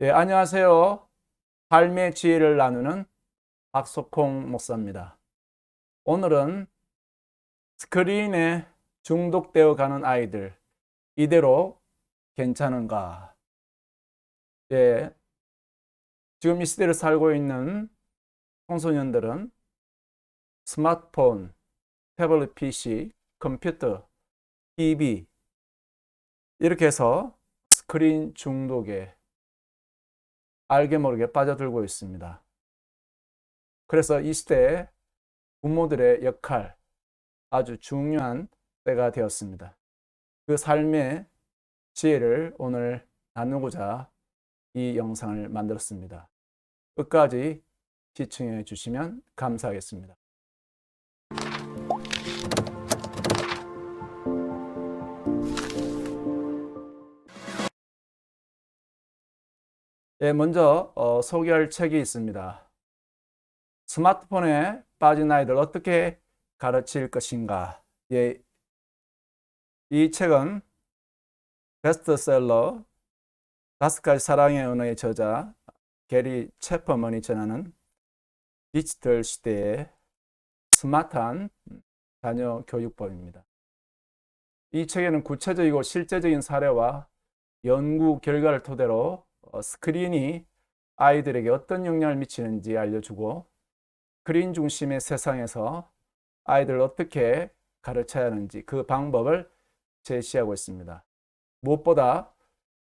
예, 안녕하세요. 삶의 지혜를 나누는 박석홍 목사입니다. 오늘은 스크린에 중독되어 가는 아이들, 이대로 괜찮은가? 예, 지금 이 시대를 살고 있는 청소년들은 스마트폰, 태블릿 PC, 컴퓨터, TV, 이렇게 해서 스크린 중독에 알게 모르게 빠져들고 있습니다. 그래서 이 시대에 부모들의 역할, 아주 중요한 때가 되었습니다. 그 삶의 지혜를 오늘 나누고자 이 영상을 만들었습니다. 끝까지 시청해 주시면 감사하겠습니다. 예, 먼저 소개할 책이 있습니다. 스마트폰에 빠진 아이들 어떻게 가르칠 것인가. 예, 이 책은 베스트셀러 5가지 사랑의 언어의 저자 게리 채퍼먼이 전하는 디지털 시대의 스마트한 자녀 교육법입니다. 이 책에는 구체적이고 실제적인 사례와 연구 결과를 토대로 스크린이 아이들에게 어떤 영향을 미치는지 알려주고 스크린 중심의 세상에서 아이들을 어떻게 가르쳐야 하는지 그 방법을 제시하고 있습니다. 무엇보다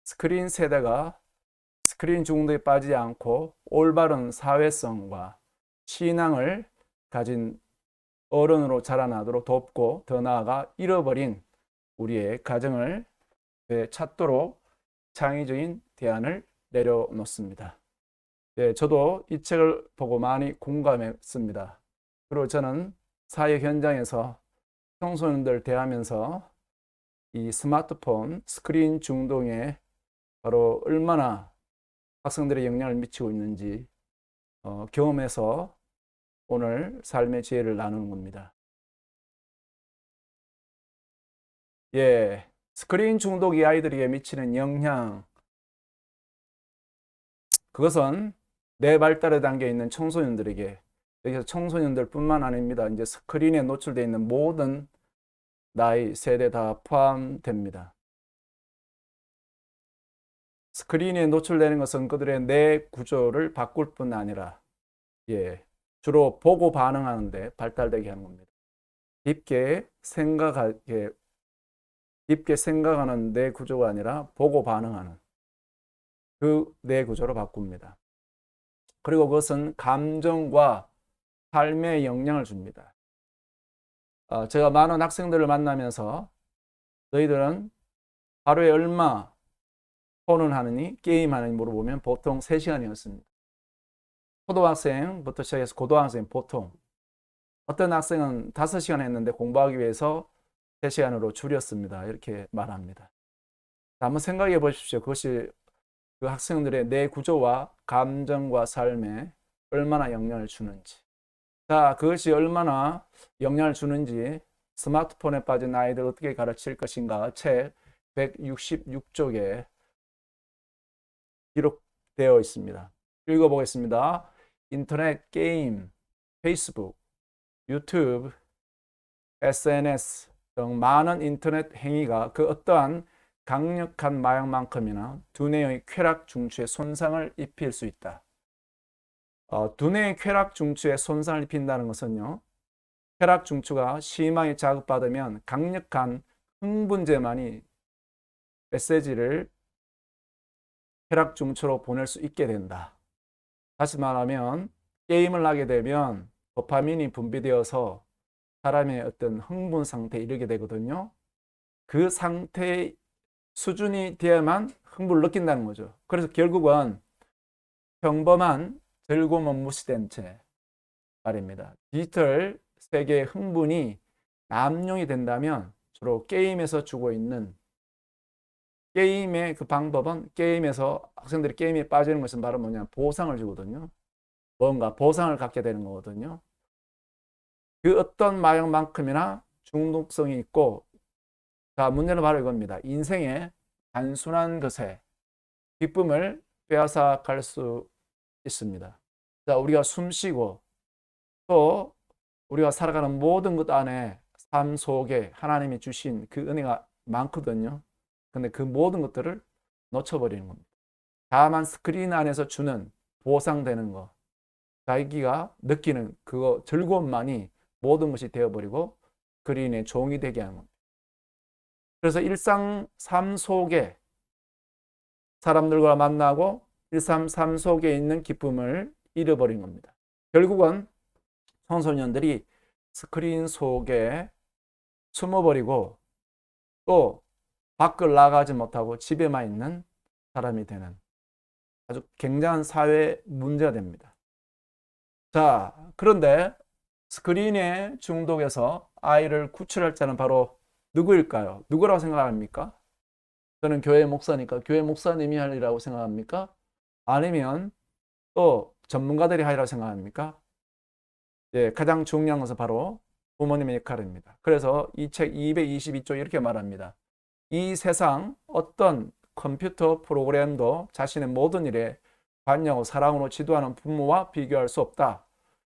스크린 세대가 스크린 중독에 빠지지 않고 올바른 사회성과 신앙을 가진 어른으로 자라나도록 돕고 더 나아가 잃어버린 우리의 가정을 찾도록 창의적인 대안을 내려놓습니다. 예, 저도 이 책을 보고 많이 공감했습니다. 그리고 저는 사회 현장에서 청소년들 대하면서 이 스마트폰 스크린 중독에 바로 얼마나 학생들의 영향을 미치고 있는지 경험해서 오늘 삶의 지혜를 나누는 겁니다. 예, 스크린 중독이 아이들에게 미치는 영향, 그것은 내 발달에 담겨 있는 청소년들에게, 여기서 청소년들뿐만 아닙니다. 이제 스크린에 노출되어 있는 모든 나이 세대 다 포함됩니다. 스크린에 노출되는 것은 그들의 뇌 구조를 바꿀 뿐 아니라 주로 보고 반응하는데 발달되게 하는 겁니다. 깊게 생각하는 뇌 구조가 아니라 보고 반응하는 그 뇌 구조로 바꿉니다. 그리고 그것은 감정과 삶에 영향을 줍니다. 제가 많은 학생들을 만나면서 너희들은 하루에 얼마 폰을 하느니 게임하느니 물어보면 보통 3시간이었습니다. 초등학생부터 시작해서 고등학생 보통 어떤 학생은 5시간 했는데 공부하기 위해서 3시간으로 줄였습니다. 이렇게 말합니다. 한번 생각해 보십시오. 그것이 그 학생들의 뇌 구조와 감정과 삶에 얼마나 영향을 주는지. 자, 그것이 얼마나 영향을 주는지 스마트폰에 빠진 아이들 어떻게 가르칠 것인가 책 166쪽에 기록되어 있습니다. 읽어보겠습니다. 인터넷 게임, 페이스북, 유튜브, SNS 등 많은 인터넷 행위가 그 어떠한 강력한 마약만큼이나 두뇌의 쾌락 중추에 손상을 입힐 수 있다. 두뇌의 쾌락 중추에 손상을 입힌다는 것은요, 쾌락 중추가 심하게 자극받으면 강력한 흥분제만이 메시지를 쾌락 중추로 보낼 수 있게 된다. 다시 말하면 게임을 하게 되면 도파민이 분비되어서 사람의 어떤 흥분 상태에 이르게 되거든요. 그 상태의 수준이 되어야만 흥분을 느낀다는 거죠. 그래서 결국은 평범한 즐거움은 무시된 채 말입니다. 디지털 세계의 흥분이 남용이 된다면 주로 게임에서 주고 있는 게임의 그 방법은 게임에서 학생들이 게임에 빠지는 것은 바로 뭐냐 보상을 주거든요. 뭔가 보상을 갖게 되는 거거든요. 그 어떤 마약만큼이나 중독성이 있고, 자, 문제는 바로 이겁니다. 인생의 단순한 것에 기쁨을 빼앗아 갈 수 있습니다. 자, 우리가 숨 쉬고 또 우리가 살아가는 모든 것 안에 삶 속에 하나님이 주신 그 은혜가 많거든요. 근데 그 모든 것들을 놓쳐버리는 겁니다. 다만 스크린 안에서 주는 보상되는 거, 자기가 느끼는 그거 즐거움만이 모든 것이 되어버리고 스크린의 종이 되게 하는 겁니다. 그래서 일상 삶 속에 사람들과 만나고 일상 삶 속에 있는 기쁨을 잃어버린 겁니다. 결국은 청소년들이 스크린 속에 숨어버리고 또 밖을 나가지 못하고 집에만 있는 사람이 되는 아주 굉장한 사회 문제가 됩니다. 자, 그런데 스크린의 중독에서 아이를 구출할 자는 바로 누구일까요? 누구라고 생각합니까? 저는 교회 목사니까 교회 목사님이 할 일이라고 생각합니까? 아니면 또 전문가들이 하리라고 생각합니까? 예, 가장 중요한 것은 바로 부모님의 역할입니다. 그래서 이 책 222조 이렇게 말합니다. 이 세상 어떤 컴퓨터 프로그램도 자신의 모든 일에 관여하고 사랑으로 지도하는 부모와 비교할 수 없다.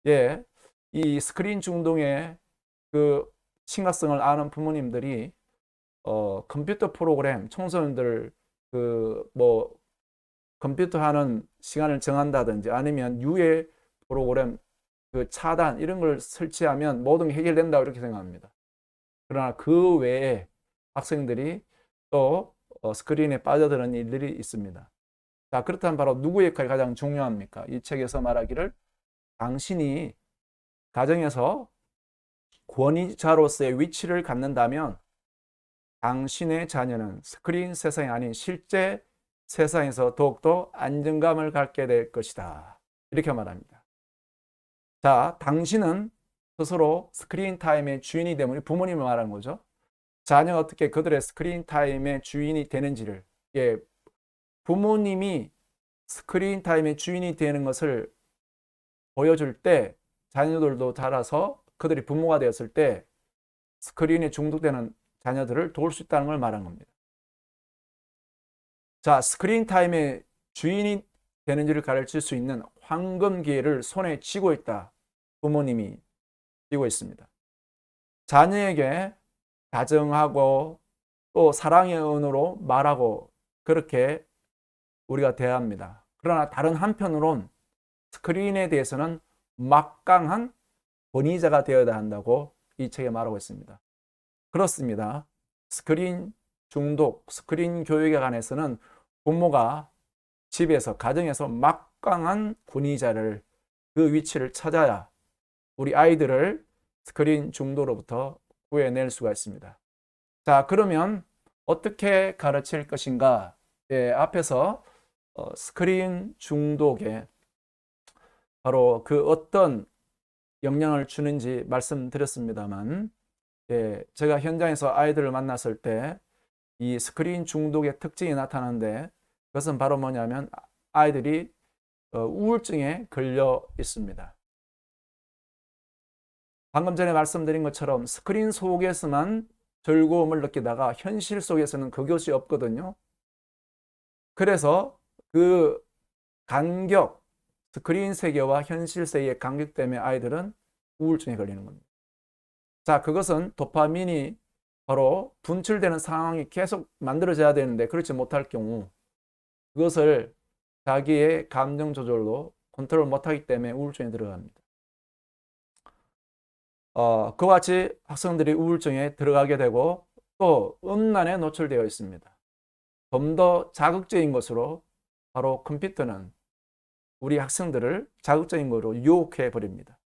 예, 이 스크린 중독의 그 심각성을 아는 부모님들이 컴퓨터 프로그램 청소년들 컴퓨터 하는 시간을 정한다든지 아니면 유해 프로그램 그 차단 이런 걸 설치하면 모든 게 해결된다고 이렇게 생각합니다. 그러나 그 외에 학생들이 또 스크린에 빠져드는 일들이 있습니다. 자, 그렇다면 바로 누구의 역할이 가장 중요합니까? 이 책에서 말하기를 당신이 가정에서 권위자로서의 위치를 갖는다면 당신의 자녀는 스크린 세상이 아닌 실제 세상에서 더욱더 안정감을 갖게 될 것이다. 이렇게 말합니다. 자, 당신은 스스로 스크린 타임의 주인이 되면 부모님을 말하는 거죠. 자녀가 어떻게 그들의 스크린 타임의 주인이 되는지를, 예, 부모님이 스크린 타임의 주인이 되는 것을 보여줄 때 자녀들도 자라서 그들이 부모가 되었을 때 스크린에 중독되는 자녀들을 도울 수 있다는 걸 말한 겁니다. 자, 스크린 타임의 주인이 되는지를 가르칠 수 있는 황금 기회를 손에 쥐고 있다. 부모님이 쥐고 있습니다. 자녀에게 다정하고 또 사랑의 언어로 말하고 그렇게 우리가 대합니다. 그러나 다른 한편으론 스크린에 대해서는 막강한 권위자가 되어야 한다고 이 책에 말하고 있습니다. 그렇습니다. 스크린 중독, 스크린 교육에 관해서는 부모가 집에서, 가정에서 막강한 권위자를 그 위치를 찾아야 우리 아이들을 스크린 중독으로부터 구해낼 수가 있습니다. 자, 그러면 어떻게 가르칠 것인가? 예, 앞에서 스크린 중독에 바로 그 어떤 영향을 주는지 말씀드렸습니다만, 예, 제가 현장에서 아이들을 만났을 때 이 스크린 중독의 특징이 나타나는데 그것은 바로 뭐냐면 아이들이 우울증에 걸려 있습니다. 방금 전에 말씀드린 것처럼 스크린 속에서만 즐거움을 느끼다가 현실 속에서는 그것이 없거든요. 그래서 그 간격, 스크린 세계와 현실 세계의 간격 때문에 아이들은 우울증에 걸리는 겁니다. 자, 그것은 도파민이 바로 분출되는 상황이 계속 만들어져야 되는데 그렇지 못할 경우 그것을 자기의 감정 조절로 컨트롤 못하기 때문에 우울증에 들어갑니다. 그와 같이 학생들이 우울증에 들어가게 되고 또 음란에 노출되어 있습니다. 좀 더 자극적인 것으로 바로 컴퓨터는 우리 학생들을 자극적인 것으로 유혹해 버립니다.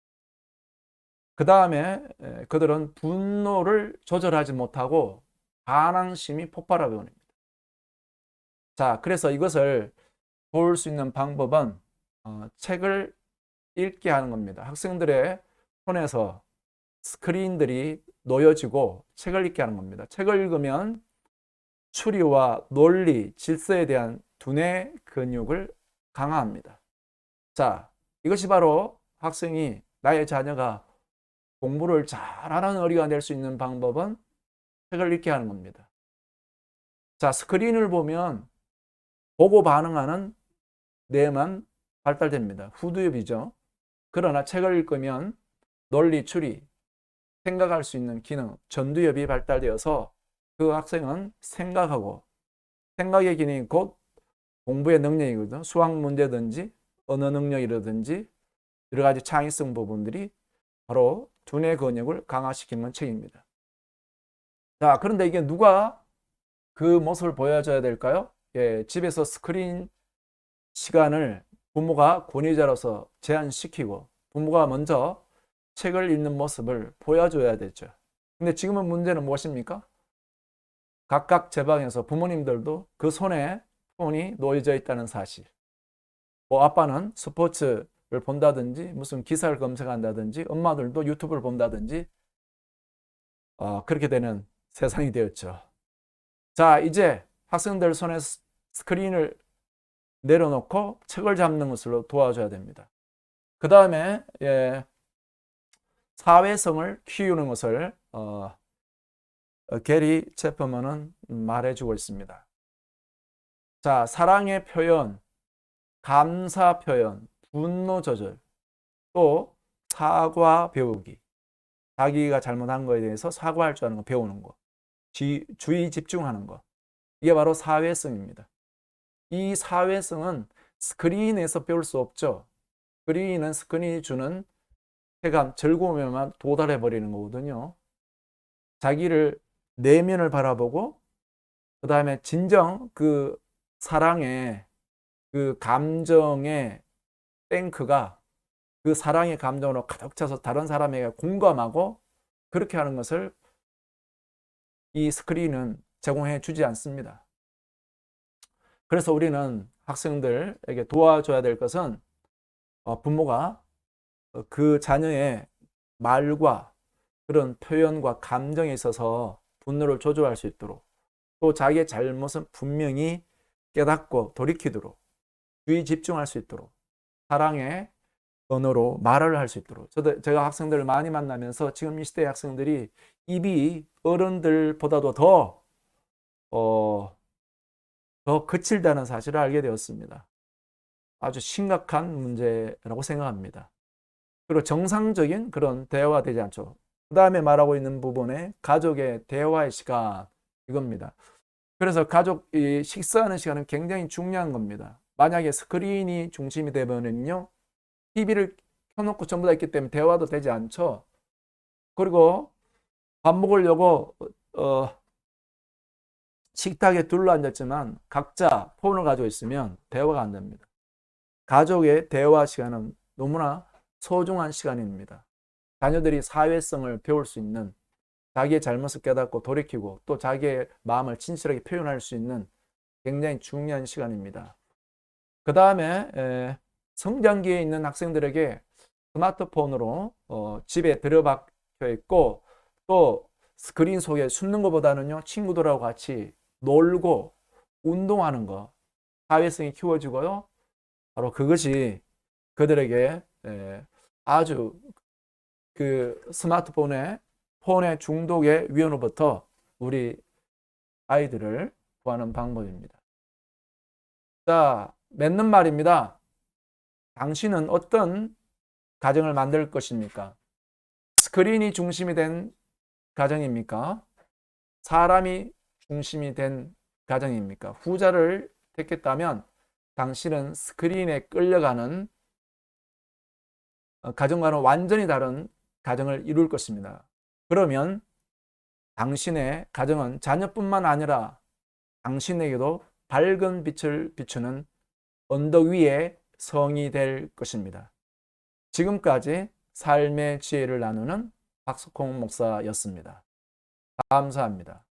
그 다음에 그들은 분노를 조절하지 못하고 반항심이 폭발하게 됩니다. 자, 그래서 이것을 도울 수 있는 방법은 책을 읽게 하는 겁니다. 학생들의 손에서 스크린들이 놓여지고 책을 읽게 하는 겁니다. 책을 읽으면 추리와 논리, 질서에 대한 두뇌 근육을 강화합니다. 자, 이것이 바로 학생이 나의 자녀가 공부를 잘하는 어린이가 될 수 있는 방법은 책을 읽게 하는 겁니다. 자, 스크린을 보면 보고 반응하는 뇌만 발달됩니다. 후두엽이죠. 그러나 책을 읽으면 논리, 추리, 생각할 수 있는 기능, 전두엽이 발달되어서 그 학생은 생각하고, 생각의 기능이 곧 공부의 능력이거든. 수학 문제든지 언어 능력이라든지 여러 가지 창의성 부분들이 바로 두뇌 근육을 강화시키는 책입니다. 자, 그런데 이게 누가 그 모습을 보여줘야 될까요? 예, 집에서 스크린 시간을 부모가 권위자로서 제한시키고 부모가 먼저 책을 읽는 모습을 보여줘야 되죠. 근데 지금은 문제는 무엇입니까? 각각 제 방에서 부모님들도 그 손에 폰이 놓여져 있다는 사실. 뭐 아빠는 스포츠를 본다든지 무슨 기사를 검색한다든지 엄마들도 유튜브를 본다든지 그렇게 되는 세상이 되었죠. 자, 이제 학생들 손에 스크린을 내려놓고 책을 잡는 것으로 도와줘야 됩니다. 그 다음에 사회성을 키우는 것을 게리 체퍼먼은 말해주고 있습니다. 자, 사랑의 표현, 감사 표현, 분노 조절, 또 사과 배우기. 자기가 잘못한 거에 대해서 사과할 줄 아는 거 배우는 거. 주의 집중하는 거. 이게 바로 사회성입니다. 이 사회성은 스크린에서 배울 수 없죠. 스크린은 스크린이 주는 쾌감, 즐거움에만 도달해 버리는 거거든요. 자기를 내면을 바라보고 그 다음에 진정 그 사랑의 그 감정의 탱크가 그 사랑의 감정으로 가득 차서 다른 사람에게 공감하고 그렇게 하는 것을 이 스크린은 제공해 주지 않습니다. 그래서 우리는 학생들에게 도와줘야 될 것은 부모가 그 자녀의 말과 그런 표현과 감정에 있어서 분노를 조절할 수 있도록 또 자기의 잘못은 분명히 깨닫고 돌이키도록 주의 집중할 수 있도록 사랑의 언어로 말을 할 수 있도록 제가 학생들을 많이 만나면서 지금 이 시대의 학생들이 입이 어른들보다도 더 거칠다는 사실을 알게 되었습니다. 아주 심각한 문제라고 생각합니다. 그리고 정상적인 그런 대화가 되지 않죠. 그 다음에 말하고 있는 부분에 가족의 대화의 시간 이겁니다. 그래서 가족이 식사하는 시간은 굉장히 중요한 겁니다. 만약에 스크린이 중심이 되면요 TV를 켜놓고 전부 다 있기 때문에 대화도 되지 않죠. 그리고 밥 먹으려고 식탁에 둘러앉았지만 각자 폰을 가지고 있으면 대화가 안 됩니다. 가족의 대화 시간은 너무나 소중한 시간입니다. 자녀들이 사회성을 배울 수 있는 자기의 잘못을 깨닫고 돌이키고 또 자기의 마음을 진실하게 표현할 수 있는 굉장히 중요한 시간입니다. 그 다음에 성장기에 있는 학생들에게 스마트폰으로 집에 들여박혀 있고 또 스크린 속에 숨는 것보다는요 친구들하고 같이 놀고 운동하는 거 사회성이 키워지고요 바로 그것이 그들에게 아주 그 스마트폰의 폰의 중독의 위험으로부터 우리 아이들을 구하는 방법입니다. 자, 맺는 말입니다. 당신은 어떤 가정을 만들 것입니까? 스크린이 중심이 된 가정입니까? 사람이 중심이 된 가정입니까? 후자를 택했다면 당신은 스크린에 끌려가는 가정과는 완전히 다른 가정을 이룰 것입니다. 그러면 당신의 가정은 자녀뿐만 아니라 당신에게도 밝은 빛을 비추는 언덕 위의 성이 될 것입니다. 지금까지 삶의 지혜를 나누는 박석홍 목사였습니다. 감사합니다.